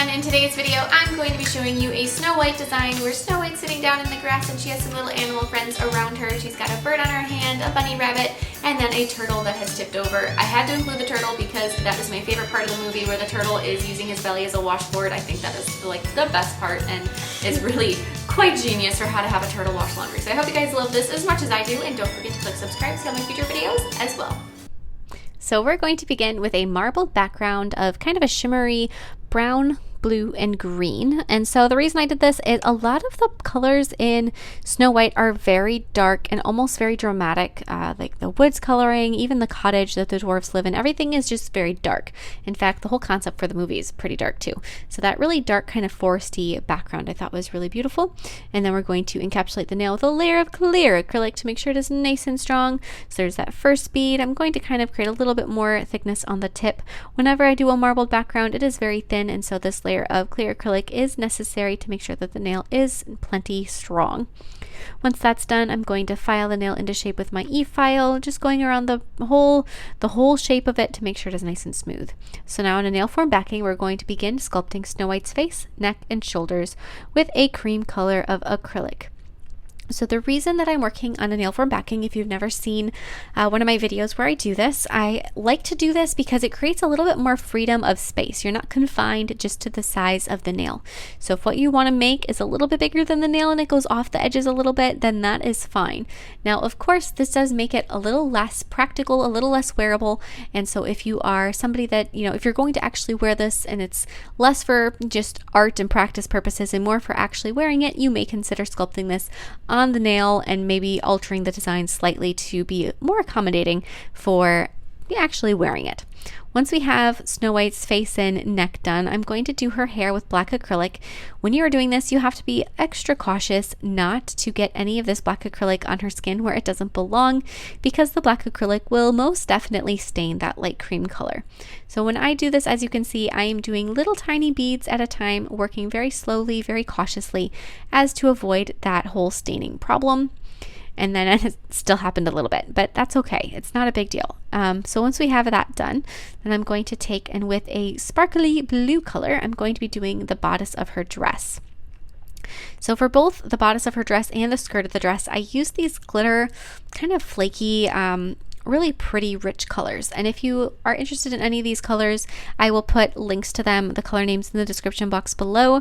everyone, in today's video I'm going to be showing you a Snow White design where Snow White's sitting down in the grass and she has some little animal friends around her. She's got a bird on her hand, a bunny rabbit, and then a turtle that has tipped over. I had to include the turtle because that is my favorite part of the movie, where the turtle is using his belly as a washboard. I think that is like the best part and is really quite genius for how to have a turtle wash laundry. So I hope you guys love this as much as I do, and don't forget to click subscribe to see all my future videos as well. So we're going to begin with a marbled background of kind of a shimmery brown, blue, and green. And so the reason I did this is a lot of the colors in Snow White are very dark and almost very dramatic, like the woods coloring, even the cottage that the dwarves live in, everything is just very dark. In fact, the whole concept for the movie is pretty dark too. So that really dark kind of foresty background I thought was really beautiful. And then we're going to encapsulate the nail with a layer of clear acrylic to make sure it is nice and strong. So there's that first bead. I'm going to kind of create a little bit more thickness on the tip. Whenever I do a marbled background, it is very thin, and so this layer of clear acrylic is necessary to make sure that the nail is plenty strong. Once that's done, I'm going to file the nail into shape with my e-file, just going around the whole shape of it to make sure it is nice and smooth. So now in a nail form backing, we're going to begin sculpting Snow White's face, neck, and shoulders with a cream color of acrylic. So the reason that I'm working on a nail form backing, if you've never seen one of my videos where I do this, I like to do this because it creates a little bit more freedom of space. You're not confined just to the size of the nail. So if what you want to make is a little bit bigger than the nail and it goes off the edges a little bit, then that is fine. Now, of course, this does make it a little less practical, a little less wearable. And so if you are somebody that, if you're going to actually wear this and it's less for just art and practice purposes and more for actually wearing it, you may consider sculpting this on the nail and maybe altering the design slightly to be more accommodating for actually wearing it. Once we have Snow White's face and neck done, I'm going to do her hair with black acrylic. When you are doing this, you have to be extra cautious not to get any of this black acrylic on her skin where it doesn't belong, because the black acrylic will most definitely stain that light cream color. So when I do this, as you can see, I am doing little tiny beads at a time, working very slowly, very cautiously, as to avoid that whole staining problem. And then it still happened a little bit, but that's okay. It's not a big deal. So once we have that done, then I'm going to take, and with a sparkly blue color, I'm going to be doing the bodice of her dress. So for both the bodice of her dress and the skirt of the dress, I use these glitter, kind of flaky, really pretty rich colors. And if you are interested in any of these colors, I will put links to them, the color names, in the description box below,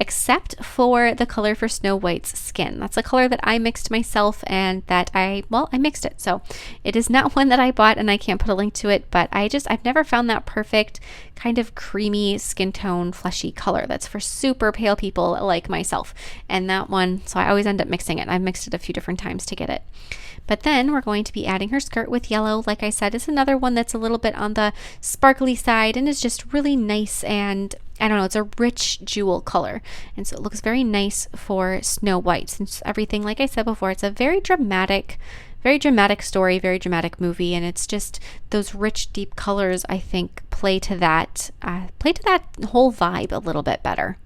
except for the color for Snow White's skin. That's a color that I mixed myself, and that I mixed it. So it is not one that I bought, and I can't put a link to it, but I've never found that perfect kind of creamy skin tone, fleshy color that's for super pale people like myself. And that one, so I always end up mixing it. I've mixed it a few different times to get it. But then we're going to be adding her skirt with yellow. Like I said, it's another one that's a little bit on the sparkly side and is just really nice, and I don't know, it's a rich jewel color. And so it looks very nice for Snow White, since everything, like I said before, it's a very dramatic story, very dramatic movie, and it's just those rich, deep colors, I think, play to that whole vibe a little bit better.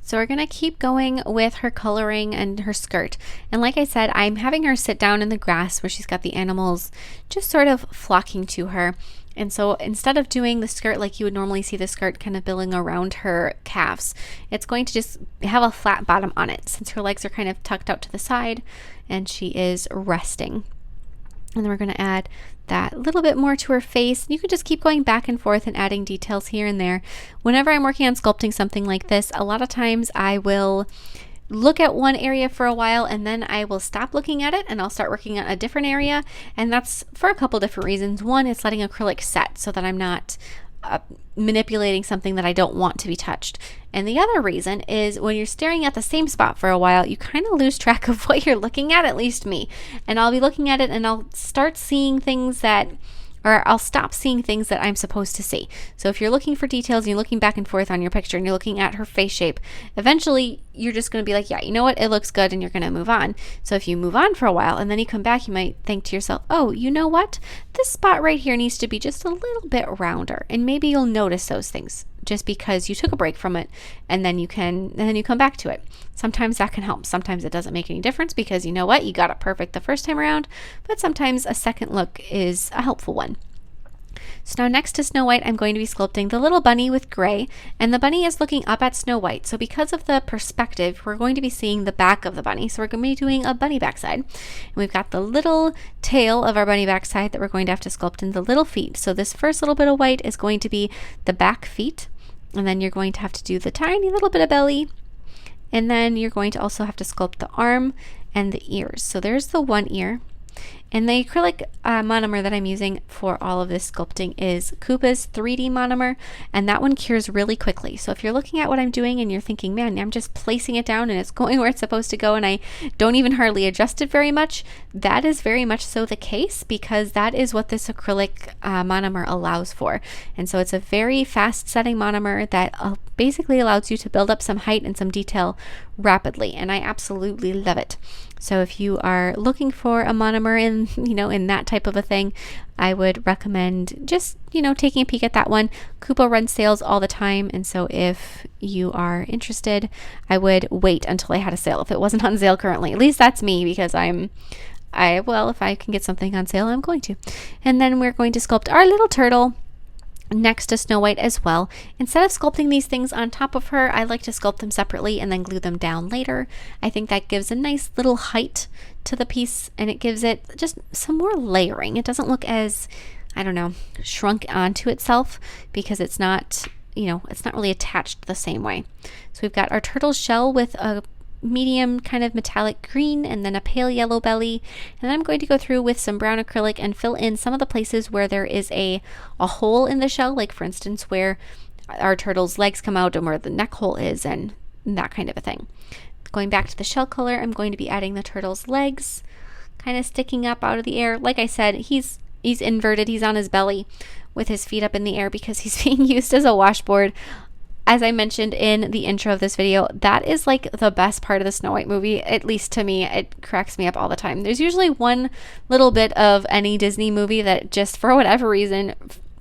So we're going to keep going with her coloring and her skirt. And like I said, I'm having her sit down in the grass where she's got the animals just sort of flocking to her. And so instead of doing the skirt like you would normally see the skirt kind of billowing around her calves, it's going to just have a flat bottom on it, since her legs are kind of tucked out to the side and she is resting. And then we're going to add that little bit more to her face. You can just keep going back and forth and adding details here and there. Whenever I'm working on sculpting something like this, a lot of times I will look at one area for a while and then I will stop looking at it and I'll start working on a different area. And that's for a couple different reasons. One, it's letting acrylic set so that I'm not manipulating something that I don't want to be touched. And the other reason is when you're staring at the same spot for a while, you kind of lose track of what you're looking at least me. And I'll be looking at it and I'll start seeing things or I'll stop seeing things that I'm supposed to see. So if you're looking for details and you're looking back and forth on your picture and you're looking at her face shape, eventually you're just going to be like, yeah, you know what, it looks good, and you're going to move on. So if you move on for a while and then you come back, you might think to yourself, oh, you know what, this spot right here needs to be just a little bit rounder. And maybe you'll notice those things just because you took a break from it, and then you come back to it. Sometimes that can help. Sometimes it doesn't make any difference because you know what, you got it perfect the first time around, but sometimes a second look is a helpful one. So now next to Snow White, I'm going to be sculpting the little bunny with gray, and the bunny is looking up at Snow White. So because of the perspective, we're going to be seeing the back of the bunny. So we're going to be doing a bunny backside. And we've got the little tail of our bunny backside that we're going to have to sculpt in the little feet. So this first little bit of white is going to be the back feet, and then you're going to have to do the tiny little bit of belly, and then you're going to also have to sculpt the arm and the ears. So there's the one ear. And the acrylic monomer that I'm using for all of this sculpting is Koopa's 3D monomer, and that one cures really quickly. So if you're looking at what I'm doing and you're thinking, man, I'm just placing it down and it's going where it's supposed to go and I don't even hardly adjust it very much, that is very much so the case, because that is what this acrylic monomer allows for. And so it's a very fast setting monomer that basically allows you to build up some height and some detail rapidly, and I absolutely love it. So if you are looking for a monomer in that type of a thing, I would recommend just, taking a peek at that one. Koopa runs sales all the time, and so if you are interested, I would wait until I had a sale if it wasn't on sale currently. At least that's me, because if I can get something on sale, I'm going to. And then we're going to sculpt our little turtle next to Snow White as well. Instead of sculpting these things on top of her, I like to sculpt them separately and then glue them down later. I think that gives a nice little height to the piece, and it gives it just some more layering. It doesn't look as, shrunk onto itself, because it's not really attached the same way. So we've got our turtle shell with a medium kind of metallic green and then a pale yellow belly, and then I'm going to go through with some brown acrylic and fill in some of the places where there is a hole in the shell, like for instance where our turtle's legs come out and where the neck hole is, and that kind of a thing. Going back to the shell color, I'm going to be adding the turtle's legs kind of sticking up out of the air. Like I said, he's inverted, he's on his belly with his feet up in the air because he's being used as a washboard. As I mentioned in the intro of this video, that is like the best part of the Snow White movie, at least to me. It cracks me up all the time. There's usually one little bit of any Disney movie that just for whatever reason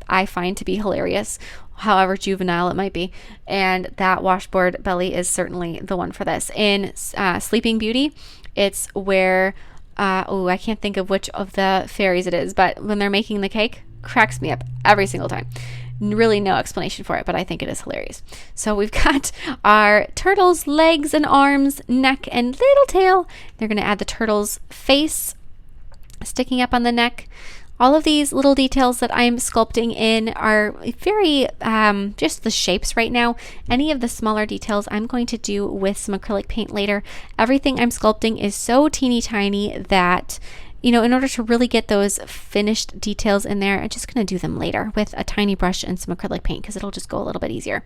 I find to be hilarious, however juvenile it might be, and that washboard belly is certainly the one for this. In Sleeping Beauty, it's where I can't think of which of the fairies it is, but when they're making the cake, cracks me up every single time. Really no explanation for it, but I think it is hilarious. So we've got our turtle's legs and arms, neck, and little tail. They're going to add the turtle's face sticking up on the neck. All of these little details that I'm sculpting in are very just the shapes right now. Any of the smaller details I'm going to do with some acrylic paint later. Everything I'm sculpting is so teeny tiny that in order to really get those finished details in there, I'm just going to do them later with a tiny brush and some acrylic paint, because it'll just go a little bit easier.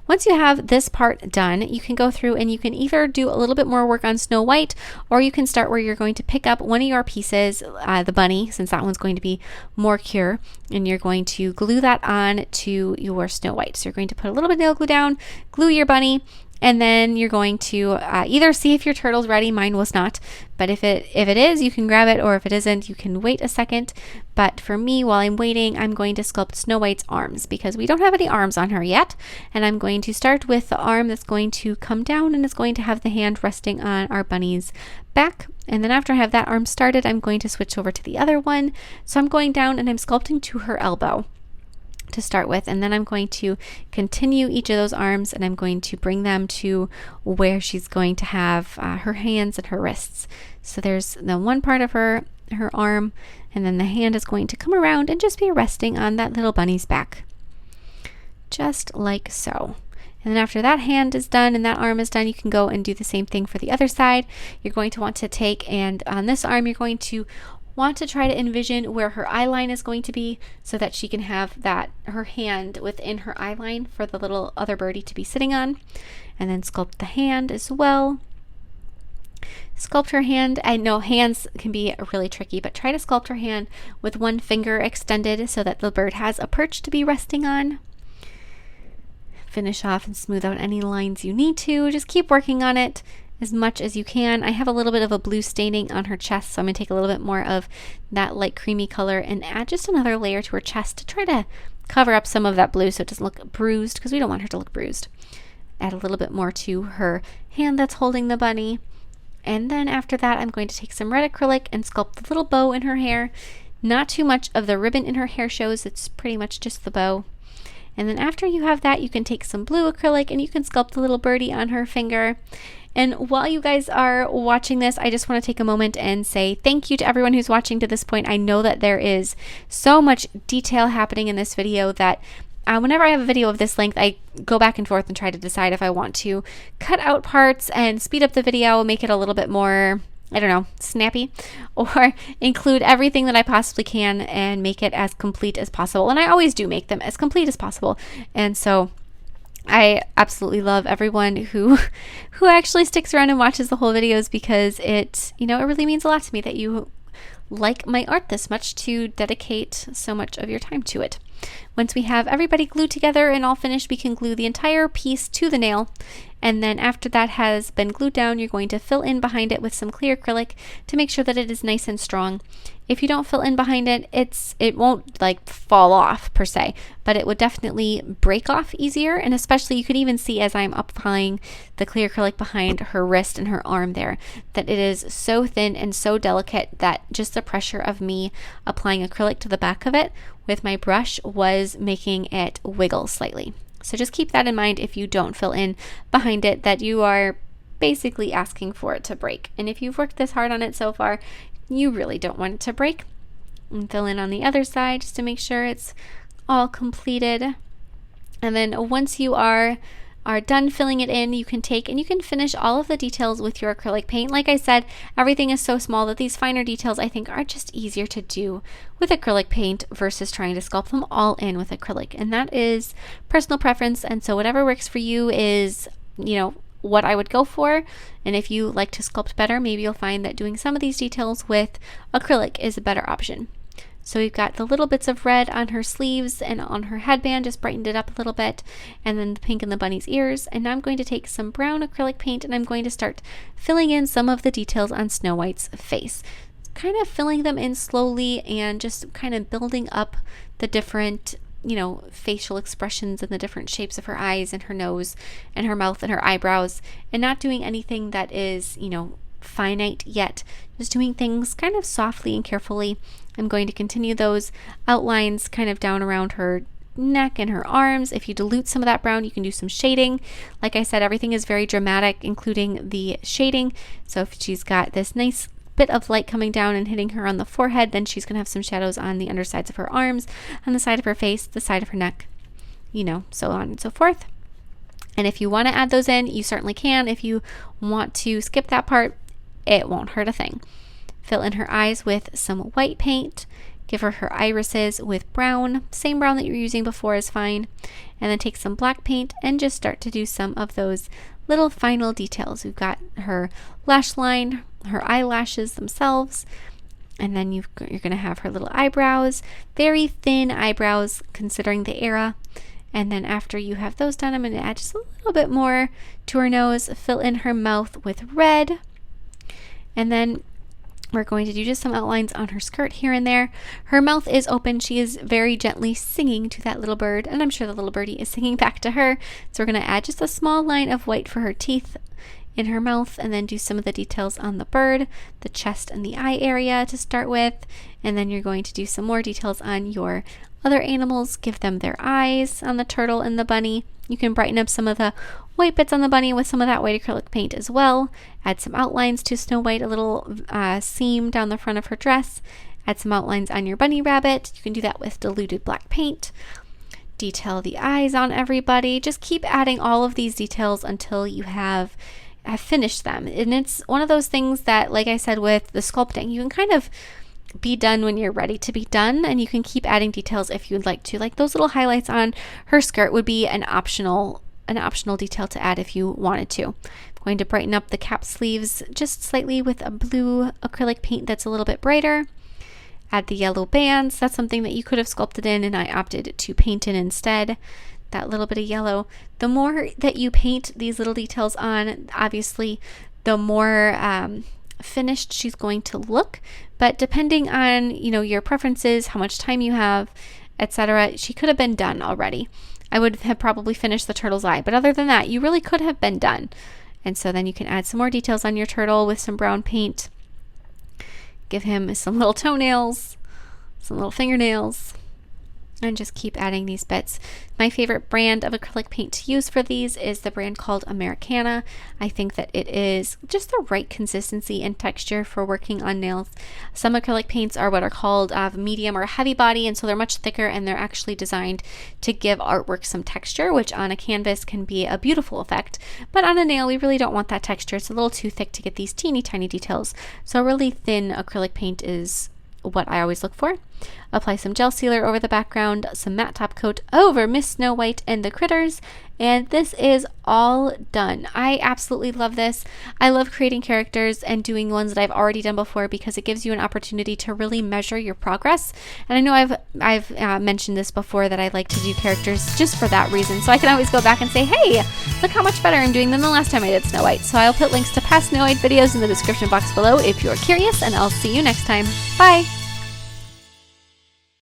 Once you have this part done, you can go through and you can either do a little bit more work on Snow White, or you can start where you're going to pick up one of your pieces, the bunny, since that one's going to be more cure, and you're going to glue that on to your Snow White. So you're going to put a little bit of nail glue down, glue your bunny, and then you're going to either see if your turtle's ready. Mine was not, but if it is, you can grab it, or if it isn't, you can wait a second. But for me, while I'm waiting, I'm going to sculpt Snow White's arms, because we don't have any arms on her yet. And I'm going to start with the arm that's going to come down, and it's going to have the hand resting on our bunny's back. And then after I have that arm started, I'm going to switch over to the other one. So I'm going down and I'm sculpting to her elbow to start with, and then I'm going to continue each of those arms, and I'm going to bring them to where she's going to have her hands and her wrists. So there's the one part of her arm, and then the hand is going to come around and just be resting on that little bunny's back, just like so. And then after that hand is done and that arm is done, you can go and do the same thing for the other side. You're going to want to take, and on this arm, you're going to want to try to envision where her eye line is going to be, so that she can have her hand within her eye line for the little other birdie to be sitting on. And then sculpt the hand as well. Sculpt her hand. I know hands can be really tricky, but try to sculpt her hand with one finger extended so that the bird has a perch to be resting on. Finish off and smooth out any lines you need to. Just keep working on it as much as you can. I have a little bit of a blue staining on her chest, so I'm going to take a little bit more of that light creamy color and add just another layer to her chest to try to cover up some of that blue so it doesn't look bruised, because we don't want her to look bruised. Add a little bit more to her hand that's holding the bunny. And then after that, I'm going to take some red acrylic and sculpt the little bow in her hair. Not too much of the ribbon in her hair shows. It's pretty much just the bow. And then after you have that, you can take some blue acrylic and you can sculpt a little birdie on her finger. And while you guys are watching this, I just want to take a moment and say thank you to everyone who's watching to this point. I know that there is so much detail happening in this video that whenever I have a video of this length, I go back and forth and try to decide if I want to cut out parts and speed up the video, make it a little bit more, I don't know, snappy, or include everything that I possibly can and make it as complete as possible. And I always do make them as complete as possible. And so I absolutely love everyone who actually sticks around and watches the whole videos, because it really means a lot to me that you like my art this much to dedicate so much of your time to it. Once we have everybody glued together and all finished, we can glue the entire piece to the nail. And then after that has been glued down, you're going to fill in behind it with some clear acrylic to make sure that it is nice and strong. If you don't fill in behind it, it won't like fall off per se, but it would definitely break off easier. And especially you can even see as I'm applying the clear acrylic behind her wrist and her arm there, that it is so thin and so delicate that just the pressure of me applying acrylic to the back of it with my brush was making it wiggle slightly. So just keep that in mind if you don't fill in behind it, that you are basically asking for it to break. And if you've worked this hard on it so far, you really don't want it to break. And fill in on the other side just to make sure it's all completed. And then once you are done filling it in, you can take and you can finish all of the details with your acrylic paint. Like I said, everything is so small that these finer details I think are just easier to do with acrylic paint versus trying to sculpt them all in with acrylic. And that is personal preference. And so whatever works for you is, what I would go for. And if you like to sculpt better, maybe you'll find that doing some of these details with acrylic is a better option. So we've got the little bits of red on her sleeves and on her headband, just brightened it up a little bit, and then the pink in the bunny's ears. And now I'm going to take some brown acrylic paint and I'm going to start filling in some of the details on Snow White's face. Kind of filling them in slowly and just kind of building up the different facial expressions and the different shapes of her eyes and her nose and her mouth and her eyebrows, and not doing anything that is, finite yet, just doing things kind of softly and carefully. I'm going to continue those outlines kind of down around her neck and her arms. If you dilute some of that brown, you can do some shading. Like I said, everything is very dramatic, including the shading. So if she's got this nice bit of light coming down and hitting her on the forehead, then she's going to have some shadows on the undersides of her arms, on the side of her face, the side of her neck, so on and so forth. And if you want to add those in, you certainly can. If you want to skip that part, it won't hurt a thing. Fill in her eyes with some white paint. Give her irises with brown. Same brown that you're using before is fine. And then take some black paint and just start to do some of those little final details. We've got her lash line, her eyelashes themselves, and then you're going to have her little eyebrows, very thin eyebrows considering the era. And then after you have those done, I'm going to add just a little bit more to her nose, fill in her mouth with red, and then we're going to do just some outlines on her skirt here and there. Her mouth is open. She is very gently singing to that little bird, and I'm sure the little birdie is singing back to her. So we're going to add just a small line of white for her teeth in her mouth, and then do some of the details on the bird, the chest and the eye area to start with. And then you're going to do some more details on your other animals, give them their eyes on the turtle and the bunny. You can brighten up some of the white bits on the bunny with some of that white acrylic paint as well. Add some outlines to Snow White, a little seam down the front of her dress. Add some outlines on your bunny rabbit. You can do that with diluted black paint. Detail the eyes on everybody. Just keep adding all of these details until you have finished them. And it's one of those things that, like I said with the sculpting, you can kind of be done when you're ready to be done, and you can keep adding details if you'd like to. Like those little highlights on her skirt would be an optional detail to add if you wanted to. I'm going to brighten up the cap sleeves just slightly with a blue acrylic paint that's a little bit brighter. Add the yellow bands. That's something that you could have sculpted in, and I opted to paint in instead. That little bit of yellow. The more that you paint these little details on, obviously, the more finished she's going to look. But depending on, your preferences, how much time you have, etc., she could have been done already. I would have probably finished the turtle's eye, but other than that, you really could have been done. And so then you can add some more details on your turtle with some brown paint. Give him some little toenails, some little fingernails, and just keep adding these bits. My favorite brand of acrylic paint to use for these is the brand called Americana. I think that it is just the right consistency and texture for working on nails. Some acrylic paints are what are called medium or heavy body, and so they're much thicker, and they're actually designed to give artwork some texture, which on a canvas can be a beautiful effect. But on a nail, we really don't want that texture. It's a little too thick to get these teeny tiny details. So really thin acrylic paint is what I always look for. Apply some gel sealer over the background, some matte top coat over Miss Snow White and the critters, and this is all done. I absolutely love this. I love creating characters and doing ones that I've already done before because it gives you an opportunity to really measure your progress. And I know I've mentioned this before, that I like to do characters just for that reason, so I can always go back and say, hey, look how much better I'm doing than the last time I did Snow White. So I'll put links to past Snow White videos in the description box below if you're curious, and I'll see you next time. Bye!